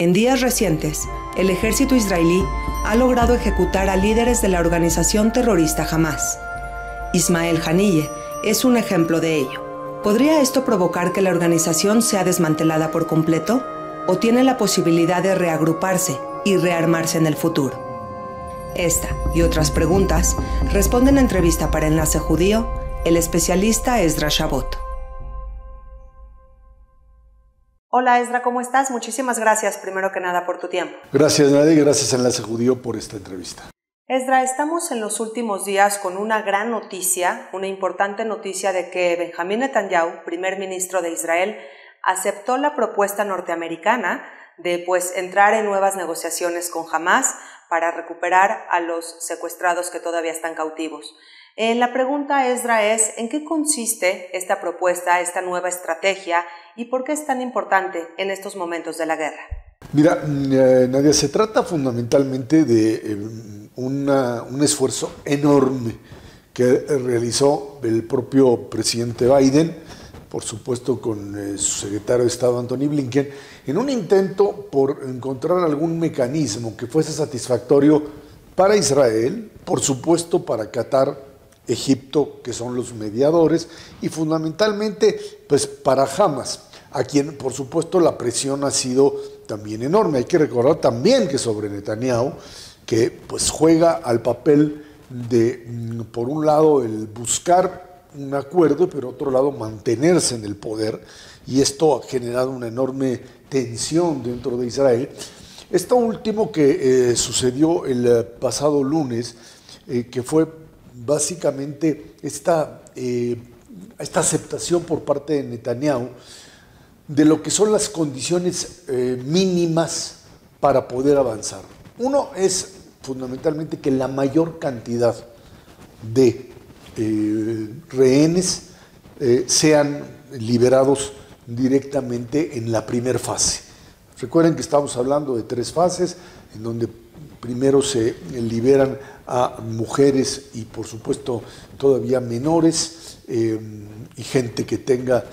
En días recientes, el ejército israelí ha logrado ejecutar a líderes de la organización terrorista Hamás. Ismael Haniyeh es un ejemplo de ello. ¿Podría esto provocar que la organización sea desmantelada por completo? ¿O tiene la posibilidad de reagruparse y rearmarse en el futuro? Esta y otras preguntas responde en entrevista para Enlace Judío el especialista Esdras Shabot. Hola Esdras, ¿cómo estás? Muchísimas gracias primero que nada por tu tiempo. Gracias Nadia y gracias a Enlace Judío por esta entrevista. Esdras, estamos en los últimos días con una gran noticia, una importante noticia de que Benjamín Netanyahu, primer ministro de Israel, aceptó la propuesta norteamericana de entrar en nuevas negociaciones con Hamás para recuperar a los secuestrados que todavía están cautivos. La pregunta, Esdras, es ¿en qué consiste esta propuesta, esta nueva estrategia y por qué es tan importante en estos momentos de la guerra? Mira, Nadia, se trata fundamentalmente de un esfuerzo enorme que realizó el propio presidente Biden, por supuesto con su secretario de Estado Antony Blinken, en un intento por encontrar algún mecanismo que fuese satisfactorio para Israel, por supuesto para Qatar, Egipto, que son los mediadores, y fundamentalmente para Hamás, a quien por supuesto la presión ha sido también enorme. Hay que recordar también que sobre Netanyahu, que juega al papel de, por un lado, el buscar un acuerdo, pero por otro lado mantenerse en el poder, y esto ha generado una enorme tensión dentro de Israel. Esto último que sucedió el pasado lunes, que fue básicamente esta aceptación por parte de Netanyahu de lo que son las condiciones mínimas para poder avanzar. Uno es fundamentalmente que la mayor cantidad de rehenes sean liberados directamente en la primera fase. Recuerden que estamos hablando de 3 fases, en donde primero se liberan a mujeres y por supuesto todavía menores y gente que tenga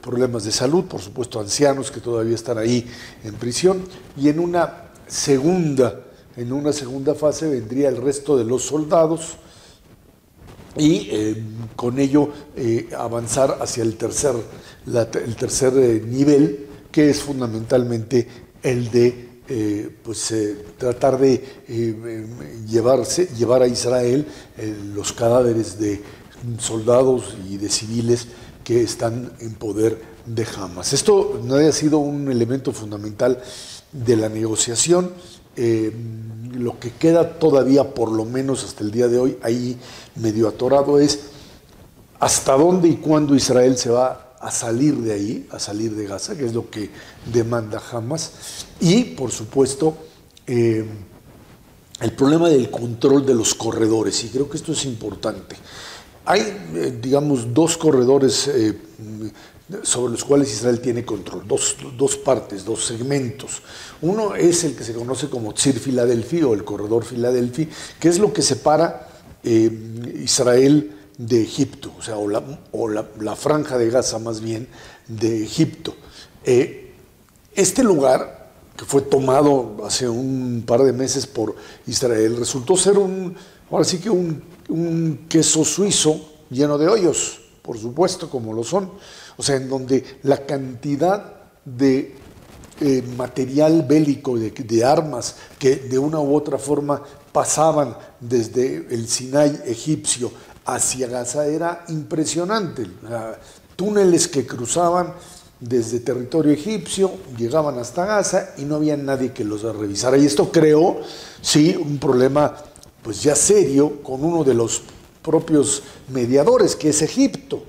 problemas de salud, por supuesto ancianos que todavía están ahí en prisión, y en una segunda fase vendría el resto de los soldados y con ello avanzar hacia el tercer nivel, que es fundamentalmente el de tratar de llevar a Israel los cadáveres de soldados y de civiles que están en poder de Hamás. Esto no ha sido un elemento fundamental de la negociación. Lo que queda todavía, por lo menos hasta el día de hoy, ahí medio atorado, es hasta dónde y cuándo Israel se va a salir de ahí, a salir de Gaza, que es lo que demanda Hamás, y por supuesto el problema del control de los corredores, y creo que esto es importante. Hay, digamos, 2 corredores sobre los cuales Israel tiene control, dos partes, 2 segmentos. Uno es el que se conoce como Tzir Filadelfi o el corredor Filadelfi, que es lo que separa Israel de Egipto, o la franja de Gaza más bien de Egipto. Este lugar, que fue tomado hace un par de meses por Israel, resultó ser un queso suizo lleno de hoyos, por supuesto, como lo son, en donde la cantidad de material bélico, de armas que de una u otra forma pasaban desde el Sinai egipcio hacia Gaza era impresionante. Túneles que cruzaban desde territorio egipcio, llegaban hasta Gaza y no había nadie que los revisara. Y esto creó, sí, un problema ya serio con uno de los propios mediadores, que es Egipto.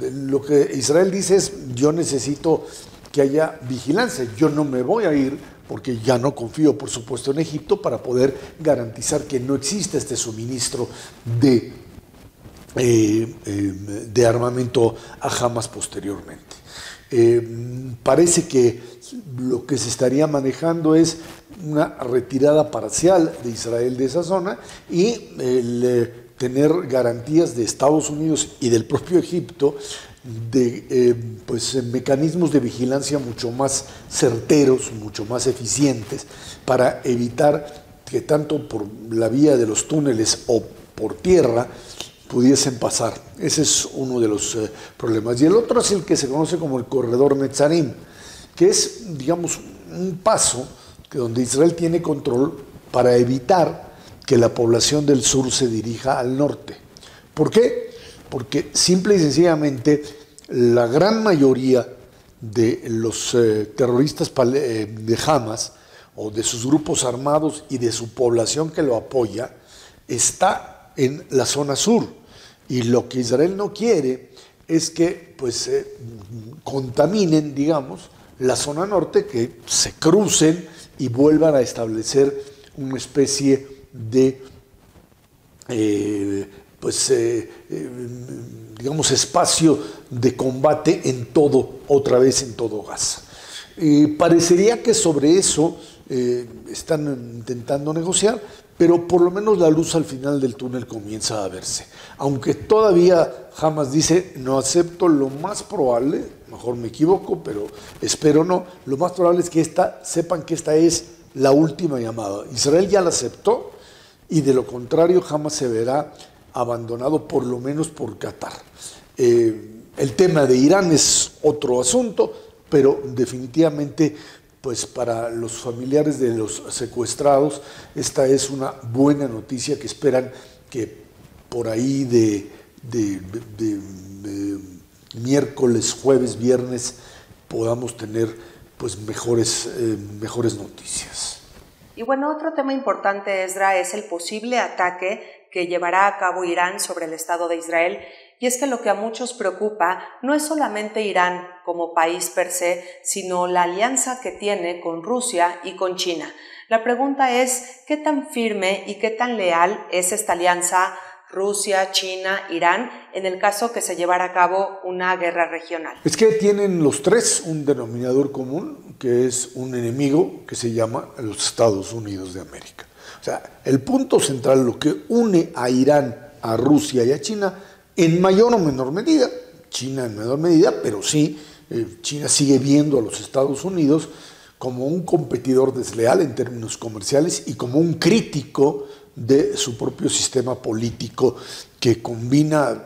Lo que Israel dice es: yo necesito que haya vigilancia, yo no me voy a ir porque ya no confío, por supuesto, en Egipto para poder garantizar que no existe este suministro de armamento a Hamás posteriormente. Parece que lo que se estaría manejando es una retirada parcial de Israel de esa zona y el tener garantías de Estados Unidos y del propio Egipto de mecanismos de vigilancia mucho más certeros, mucho más eficientes, para evitar que tanto por la vía de los túneles o por tierra pudiesen pasar. Ese es uno de los problemas. Y el otro es el que se conoce como el corredor Netzarim, que es, digamos, un paso donde Israel tiene control para evitar que la población del sur se dirija al norte. ¿Por qué? Porque simple y sencillamente la gran mayoría de los terroristas de Hamas o de sus grupos armados y de su población que lo apoya está en la zona sur, y lo que Israel no quiere es que contaminen, digamos, la zona norte, que se crucen y vuelvan a establecer una especie de digamos, espacio de combate otra vez en todo Gaza. Parecería que sobre eso están intentando negociar, pero por lo menos la luz al final del túnel comienza a verse. Aunque todavía Hamas dice, no acepto, lo más probable, mejor me equivoco, pero espero no, lo más probable es que sepan que esta es la última llamada. Israel ya la aceptó, y de lo contrario Hamas se verá abandonado por lo menos por Qatar. El tema de Irán es otro asunto, pero definitivamente para los familiares de los secuestrados esta es una buena noticia, que esperan que por ahí de miércoles, jueves, viernes podamos tener mejores noticias. Y bueno, otro tema importante, Esdra, es el posible ataque que llevará a cabo Irán sobre el Estado de Israel. Y es que lo que a muchos preocupa no es solamente Irán como país per se, sino la alianza que tiene con Rusia y con China. La pregunta es, ¿qué tan firme y qué tan leal es esta alianza Rusia, China, Irán, en el caso que se llevara a cabo una guerra regional? Es que tienen los tres un denominador común, que es un enemigo que se llama los Estados Unidos de América. O sea, el punto central, lo que une a Irán, a Rusia y a China, en mayor o menor medida, China en menor medida, pero sí, China sigue viendo a los Estados Unidos como un competidor desleal en términos comerciales y como un crítico de su propio sistema político, que combina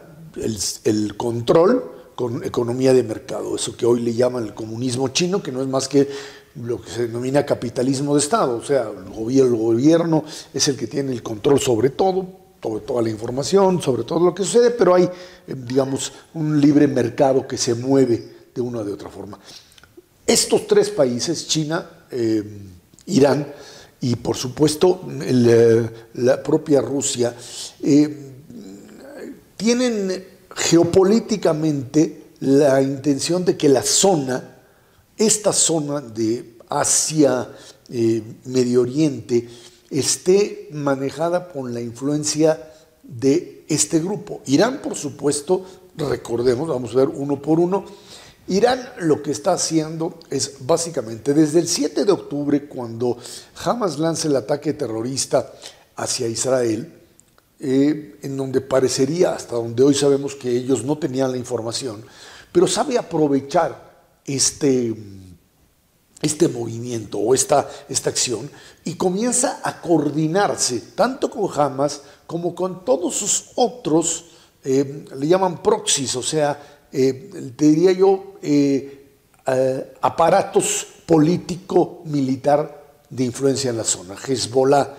el control con economía de mercado, eso que hoy le llaman el comunismo chino, que no es más que lo que se denomina capitalismo de Estado. O sea, el gobierno es el que tiene el control sobre todo, sobre toda la información, sobre todo lo que sucede, pero hay, digamos, un libre mercado que se mueve de una o de otra forma. Estos tres países, China, Irán y por supuesto la propia Rusia, tienen geopolíticamente la intención de que esta zona de Asia, Medio Oriente, esté manejada por la influencia de este grupo. Irán, por supuesto, recordemos, vamos a ver uno por uno. Irán lo que está haciendo es básicamente desde el 7 de octubre, cuando Hamas lanza el ataque terrorista hacia Israel, en donde parecería, hasta donde hoy sabemos que ellos no tenían la información, pero sabe aprovechar este movimiento o esta acción, y comienza a coordinarse tanto con Hamas como con todos sus otros, le llaman proxies, o sea, te diría yo, aparatos político-militar de influencia en la zona. Hezbollah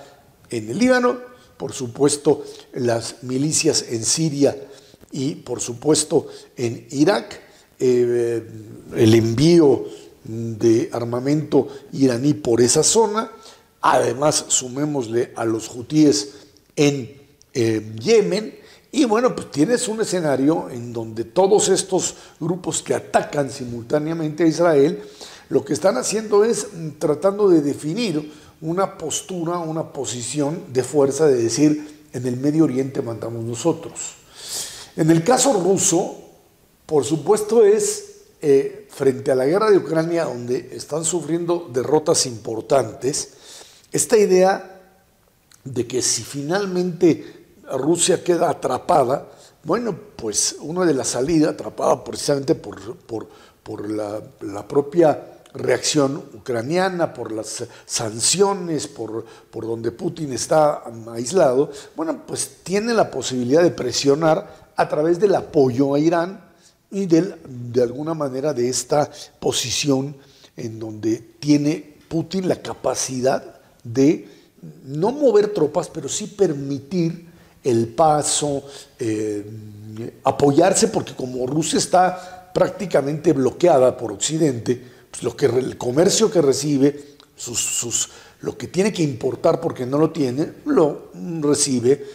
en el Líbano, por supuesto las milicias en Siria y por supuesto en Irak, el envío de armamento iraní por esa zona. Además, sumémosle a los hutíes en Yemen. Y bueno, pues tienes un escenario en donde todos estos grupos que atacan simultáneamente a Israel, lo que están haciendo es tratando de definir una postura, una posición de fuerza, de decir, en el Medio Oriente mandamos nosotros. En el caso ruso, por supuesto es frente a la guerra de Ucrania, donde están sufriendo derrotas importantes, esta idea de que si finalmente Rusia queda atrapada, bueno, pues una de las salidas, atrapada precisamente por la propia reacción ucraniana, por las sanciones, por donde Putin está aislado, bueno, pues tiene la posibilidad de presionar a través del apoyo a Irán y de alguna manera de esta posición en donde tiene Putin la capacidad de no mover tropas, pero sí permitir el paso, apoyarse, porque como Rusia está prácticamente bloqueada por Occidente, pues el comercio que recibe, lo que tiene que importar porque no lo tiene, lo recibe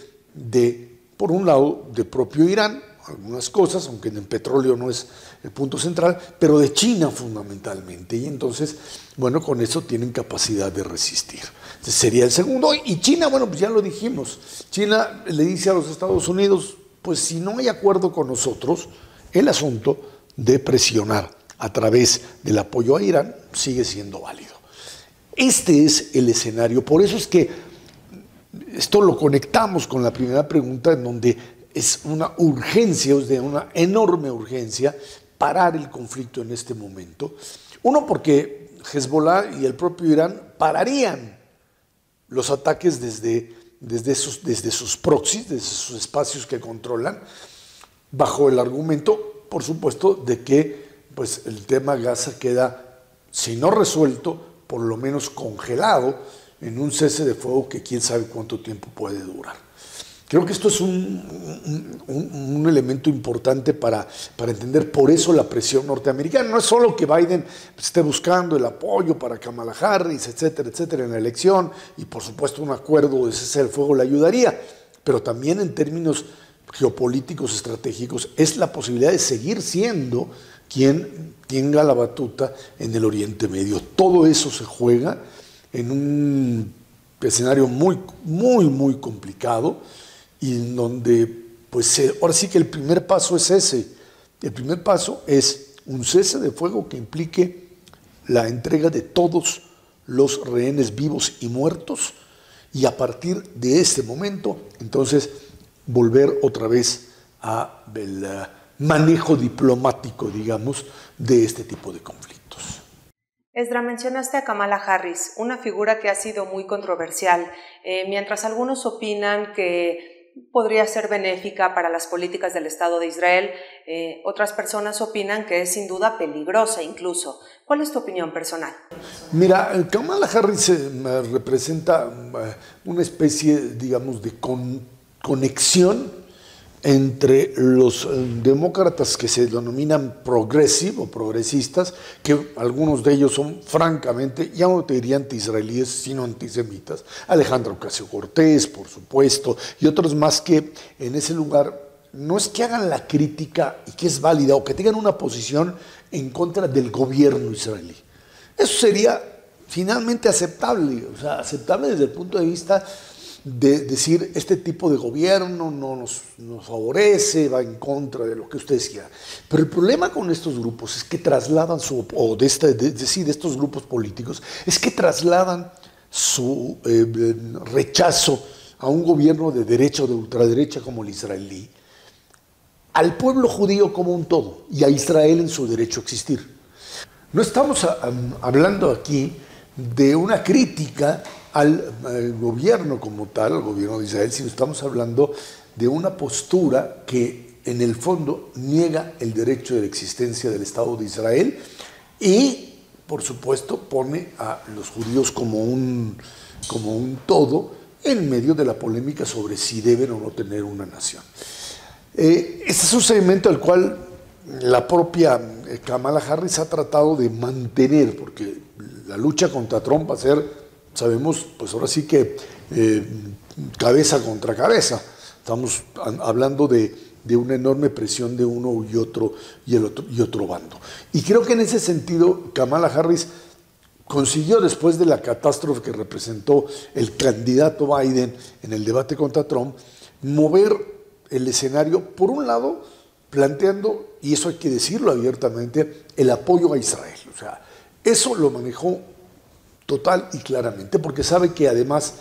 por un lado, de propio Irán, algunas cosas, aunque en el petróleo no es el punto central, pero de China fundamentalmente. Y entonces, bueno, con eso tienen capacidad de resistir. Ese sería el segundo. Y China, bueno, pues ya lo dijimos. China le dice a los Estados Unidos, pues si no hay acuerdo con nosotros, el asunto de presionar a través del apoyo a Irán sigue siendo válido. Este es el escenario. Por eso es que esto lo conectamos con la primera pregunta, en donde es una urgencia, es de una enorme urgencia parar el conflicto en este momento. Uno, porque Hezbollah y el propio Irán pararían los ataques desde sus proxies, desde sus espacios que controlan, bajo el argumento, por supuesto, de que pues, el tema Gaza queda, si no resuelto, por lo menos congelado en un cese de fuego que quién sabe cuánto tiempo puede durar. Creo que esto es un elemento importante para entender por eso la presión norteamericana. No es solo que Biden esté buscando el apoyo para Kamala Harris, etcétera, etcétera, en la elección, y por supuesto un acuerdo de cese del fuego le ayudaría, pero también en términos geopolíticos estratégicos es la posibilidad de seguir siendo quien tenga la batuta en el Oriente Medio. Todo eso se juega en un escenario muy, muy, muy complicado, y en donde, pues ahora sí que el primer paso es ese. El primer paso es un cese de fuego que implique la entrega de todos los rehenes vivos y muertos, y a partir de este momento, entonces, volver otra vez al manejo diplomático, digamos, de este tipo de conflictos. Esdra, mencionaste a Kamala Harris, una figura que ha sido muy controversial, mientras algunos opinan que podría ser benéfica para las políticas del Estado de Israel, otras personas opinan que es sin duda peligrosa incluso. ¿Cuál es tu opinión personal? Mira, Kamala Harris representa una especie, digamos, de conexión entre los demócratas que se denominan progressive o progresistas, que algunos de ellos son francamente, ya no te diría anti-israelíes, sino antisemitas, Alejandro Ocasio-Cortez, por supuesto, y otros más que en ese lugar no es que hagan la crítica y que es válida, o que tengan una posición en contra del gobierno israelí. Eso sería finalmente aceptable, o sea, aceptable desde el punto de vista de decir, este tipo de gobierno no nos favorece, va en contra de lo que ustedes quieran. Pero el problema con estos grupos es que trasladan de estos grupos políticos, es que trasladan su rechazo a un gobierno de derecha o de ultraderecha como el israelí, al pueblo judío como un todo, y a Israel en su derecho a existir. No estamos hablando aquí de una crítica al gobierno como tal, al gobierno de Israel, sino estamos hablando de una postura que en el fondo niega el derecho de la existencia del Estado de Israel y, por supuesto, pone a los judíos como un todo en medio de la polémica sobre si deben o no tener una nación. Este es un segmento al cual la propia Kamala Harris ha tratado de mantener, porque la lucha contra Trump va a ser, sabemos, pues ahora sí que cabeza contra cabeza. Estamos hablando de una enorme presión de uno y otro bando. Y creo que en ese sentido Kamala Harris consiguió, después de la catástrofe que representó el candidato Biden en el debate contra Trump, mover el escenario, por un lado, planteando, y eso hay que decirlo abiertamente, el apoyo a Israel. O sea, eso lo manejó total y claramente, porque sabe que además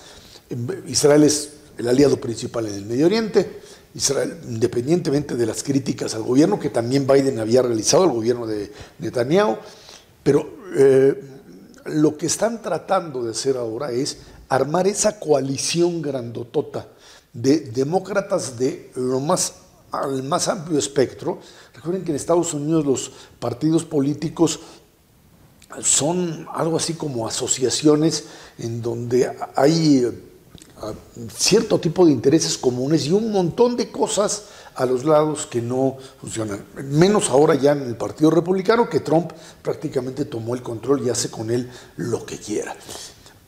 Israel es el aliado principal en el Medio Oriente Israel, independientemente de las críticas al gobierno que también Biden había realizado, el gobierno de Netanyahu, pero lo que están tratando de hacer ahora es armar esa coalición grandotota de demócratas de al más amplio espectro. Recuerden que en Estados Unidos los partidos políticos son algo así como asociaciones en donde hay cierto tipo de intereses comunes y un montón de cosas a los lados que no funcionan. Menos ahora ya en el Partido Republicano, que Trump prácticamente tomó el control y hace con él lo que quiera.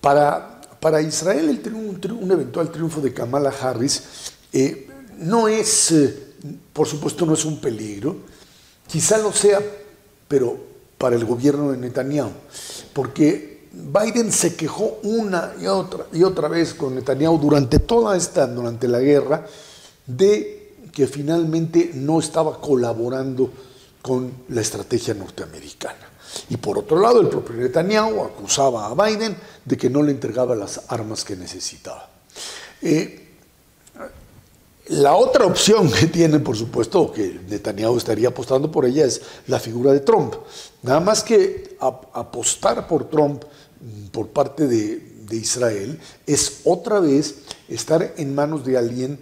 Para Israel un eventual triunfo de Kamala Harris no es, por supuesto no es un peligro, quizá lo sea, pero para el gobierno de Netanyahu, porque Biden se quejó una y otra vez con Netanyahu durante la guerra, de que finalmente no estaba colaborando con la estrategia norteamericana. Y por otro lado, el propio Netanyahu acusaba a Biden de que no le entregaba las armas que necesitaba. La otra opción que tiene, por supuesto, que Netanyahu estaría apostando por ella, es la figura de Trump. Nada más que apostar por Trump por parte de Israel es otra vez estar en manos de alguien,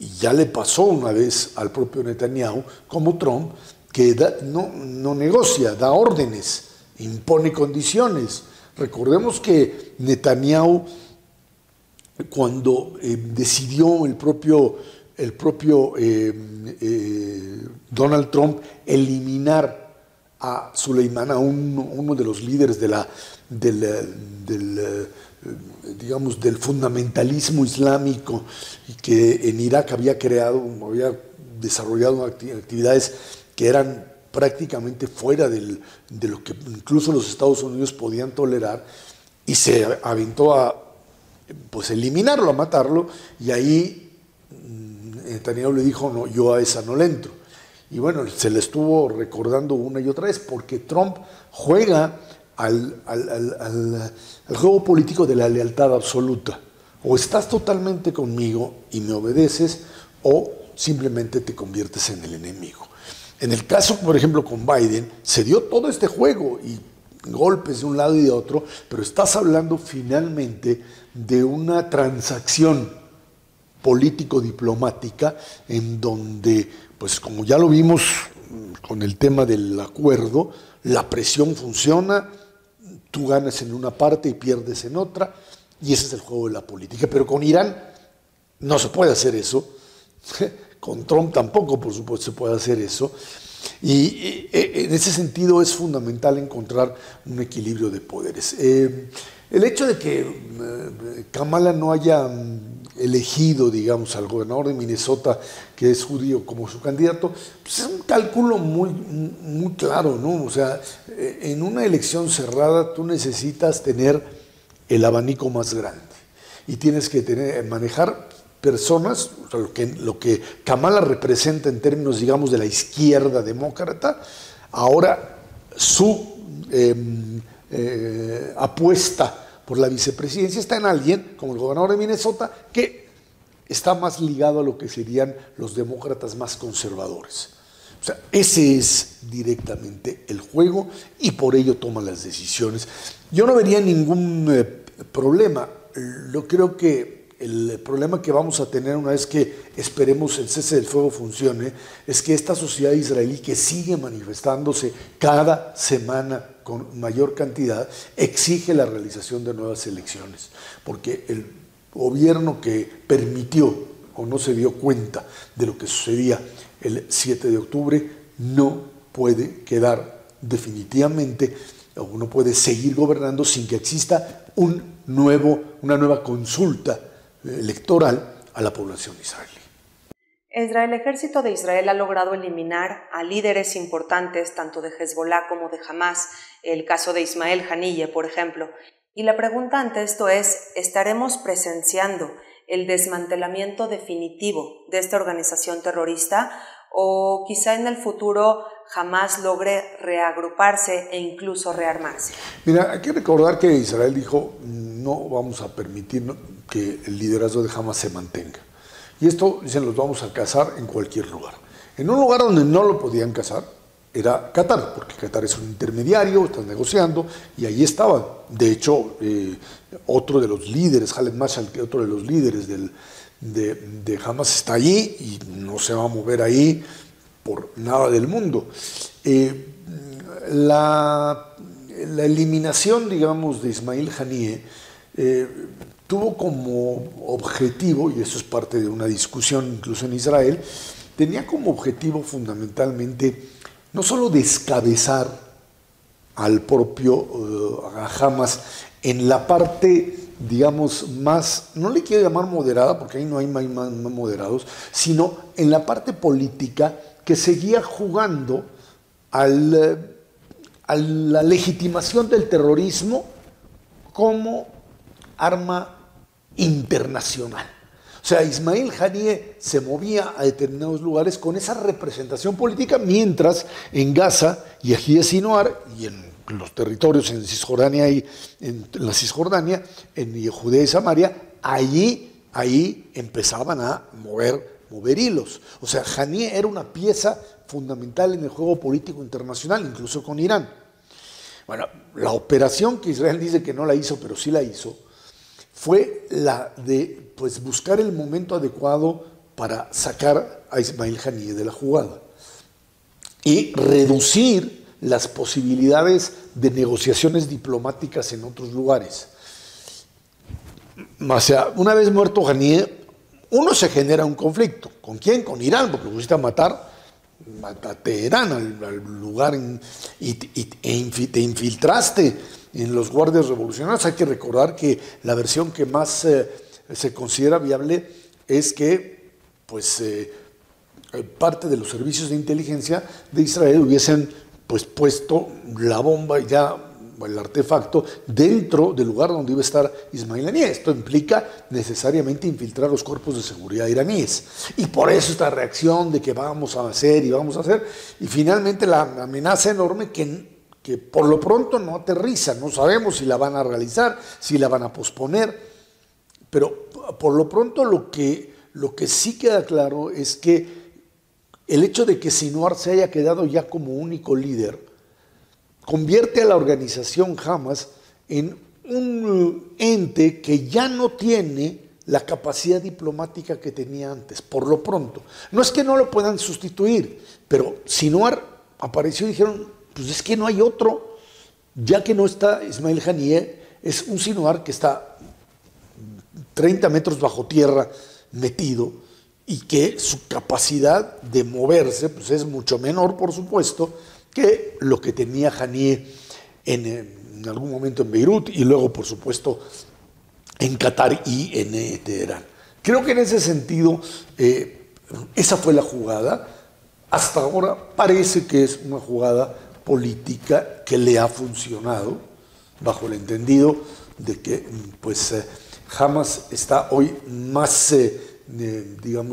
y ya le pasó una vez al propio Netanyahu, como Trump, que no negocia, da órdenes, impone condiciones. Recordemos que Netanyahu, cuando decidió el propio Donald Trump eliminar a Soleimán, a uno de los líderes del fundamentalismo islámico, y que en Irak había desarrollado actividades que eran prácticamente fuera de lo que incluso los Estados Unidos podían tolerar, y se aventó a eliminarlo, a matarlo, y ahí Netanyahu le dijo: no, yo a esa no le entro. Y bueno, se le estuvo recordando una y otra vez, porque Trump juega al juego político de la lealtad absoluta. O estás totalmente conmigo y me obedeces, o simplemente te conviertes en el enemigo. En el caso, por ejemplo, con Biden, se dio todo este juego y golpes de un lado y de otro, pero estás hablando finalmente de una transacción político-diplomática en donde, pues como ya lo vimos con el tema del acuerdo, la presión funciona, tú ganas en una parte y pierdes en otra, y ese es el juego de la política. Pero con Irán no se puede hacer eso, con Trump tampoco, por supuesto, se puede hacer eso, y en ese sentido es fundamental encontrar un equilibrio de poderes. El hecho de que Kamala no haya elegido, digamos, al gobernador de Minnesota, que es judío, como su candidato, pues es un cálculo muy claro, ¿no? O sea, en una elección cerrada tú necesitas tener el abanico más grande y tienes que manejar personas, o sea, lo que Kamala representa en términos, digamos, de la izquierda demócrata. Ahora su apuesta por la vicepresidencia está en alguien como el gobernador de Minnesota, que está más ligado a lo que serían los demócratas más conservadores. O sea, ese es directamente el juego, y por ello toma las decisiones. Yo no vería ningún problema. Yo creo que el problema que vamos a tener una vez que esperemos el cese del fuego funcione es que esta sociedad israelí, que sigue manifestándose cada semana con mayor cantidad, exige la realización de nuevas elecciones, porque el gobierno que permitió o no se dio cuenta de lo que sucedía el 7 de octubre no puede quedar definitivamente, o no puede seguir gobernando sin que exista una nueva consulta electoral a la población israelí. El ejército de Israel ha logrado eliminar a líderes importantes tanto de Hezbollah como de Hamas, el caso de Ismael Haniyeh, por ejemplo. Y la pregunta ante esto es: ¿estaremos presenciando el desmantelamiento definitivo de esta organización terrorista, o quizá en el futuro Hamas logre reagruparse e incluso rearmarse? Mira, hay que recordar que Israel dijo: no vamos a permitir que el liderazgo de Hamas se mantenga. Y esto, dicen, los vamos a cazar en cualquier lugar. En un lugar donde no lo podían cazar era Qatar, porque Qatar es un intermediario, están negociando, y ahí estaban. De hecho, otro de los líderes, Khaled Mashal, que otro de los líderes de Hamas, está allí y no se va a mover ahí por nada del mundo. La eliminación, digamos, de Ismail Haniyeh tuvo como objetivo, y eso es parte de una discusión incluso en Israel, tenía como objetivo fundamentalmente no solo descabezar al propio Hamas en la parte, digamos, más, no le quiero llamar moderada, porque ahí no hay más moderados, sino en la parte política que seguía jugando a la legitimación del terrorismo como arma internacional. O sea, Ismail Haniyeh se movía a determinados lugares con esa representación política, mientras en Gaza y Yahya Sinwar y en los territorios en Cisjordania y en la Cisjordania, en Judea y Samaria, ahí empezaban a mover hilos. O sea, Haniyeh era una pieza fundamental en el juego político internacional, incluso con Irán. Bueno, la operación que Israel dice que no la hizo, pero sí la hizo, fue la de buscar el momento adecuado para sacar a Ismail Haniyeh de la jugada y reducir las posibilidades de negociaciones diplomáticas en otros lugares. O sea, una vez muerto Haniyeh, uno se genera un conflicto. ¿Con quién? Con Irán, porque pusiste a matar a Teherán, al lugar, y te infiltraste en los guardias revolucionarios. Hay que recordar que la versión que más se considera viable es que parte de los servicios de inteligencia de Israel hubiesen puesto la bomba, el artefacto, dentro del lugar donde iba a estar Ismail Haniyeh. Esto implica necesariamente infiltrar los cuerpos de seguridad iraníes. Y por eso esta reacción de que vamos a hacer, y finalmente la amenaza enorme que por lo pronto no aterriza. No sabemos si la van a realizar, si la van a posponer, pero por lo pronto lo que sí queda claro es que el hecho de que Sinwar se haya quedado ya como único líder convierte a la organización Hamas en un ente que ya no tiene la capacidad diplomática que tenía antes, por lo pronto. No es que no lo puedan sustituir, pero Sinwar apareció y dijeron, pues es que no hay otro, ya que no está Ismail Haniyeh, es un Sinwar que está 30 metros bajo tierra metido y que su capacidad de moverse es mucho menor, por supuesto, que lo que tenía Haniyeh en algún momento en Beirut y luego, por supuesto, en Qatar y en Teherán. Creo que en ese sentido, esa fue la jugada. Hasta ahora parece que es una jugada política que le ha funcionado, bajo el entendido de que Hamas está hoy más,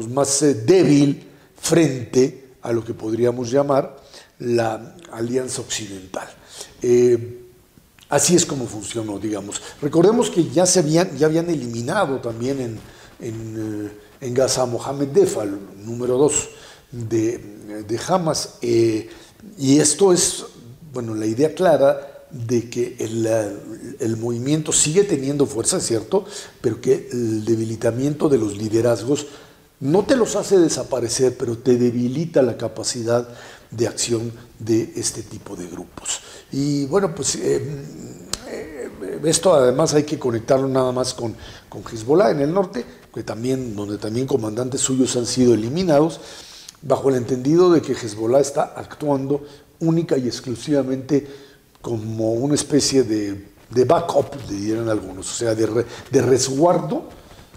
más débil frente a lo que podríamos llamar la Alianza Occidental. Así es como funcionó, digamos. Recordemos que ya habían eliminado también en Gaza a Mohamed Defa, el número 2 de Hamas, y esto es, la idea clara de que el movimiento sigue teniendo fuerza, es cierto, pero que el debilitamiento de los liderazgos no te los hace desaparecer, pero te debilita la capacidad de acción de este tipo de grupos. Y esto además hay que conectarlo nada más con Hezbollah en el norte, donde también comandantes suyos han sido eliminados, bajo el entendido de que Hezbollah está actuando única y exclusivamente como una especie de backup, dirían algunos, o sea, de resguardo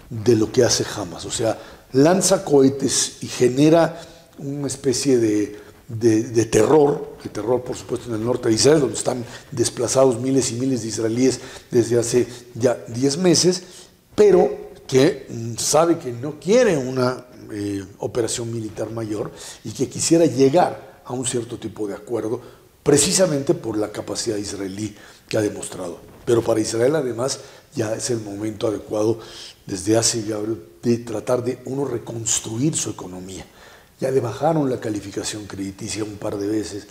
de lo que hace Hamas. O sea, lanza cohetes y genera una especie de terror por supuesto en el norte de Israel, donde están desplazados miles y miles de israelíes desde hace ya 10 meses, pero que sabe que no quiere una operación militar mayor y que quisiera llegar a un cierto tipo de acuerdo, precisamente por la capacidad israelí que ha demostrado. Pero para Israel además ya es el momento adecuado desde hace ya de tratar de reconstruir su economía. Ya le bajaron la calificación crediticia un par de veces,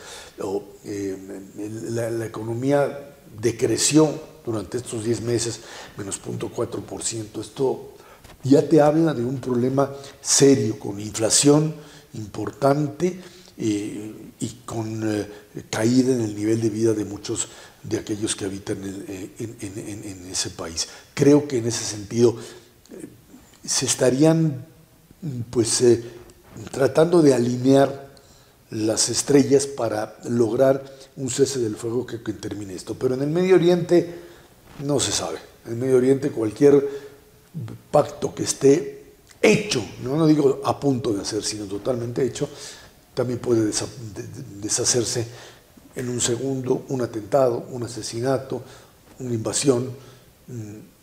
la economía decreció durante estos 10 meses, menos 0.4%. Esto ya te habla de un problema serio, con inflación importante y con caída en el nivel de vida de muchos de aquellos que habitan en ese país. Creo que en ese sentido se estarían tratando de alinear las estrellas para lograr un cese del fuego que termine esto. Pero en el Medio Oriente no se sabe. En el Medio Oriente cualquier pacto que esté hecho, no digo a punto de hacer, sino totalmente hecho, también puede deshacerse en un segundo. Un atentado, un asesinato, una invasión.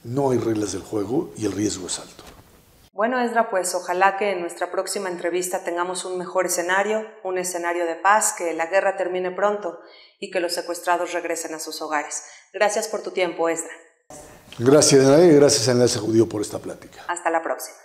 No hay reglas del juego y el riesgo es alto. Bueno, Esdra, pues ojalá que en nuestra próxima entrevista tengamos un mejor escenario, un escenario de paz, que la guerra termine pronto y que los secuestrados regresen a sus hogares. Gracias por tu tiempo, Esdra. Gracias, Danae, y gracias a Enlace Judío por esta plática. Hasta la próxima.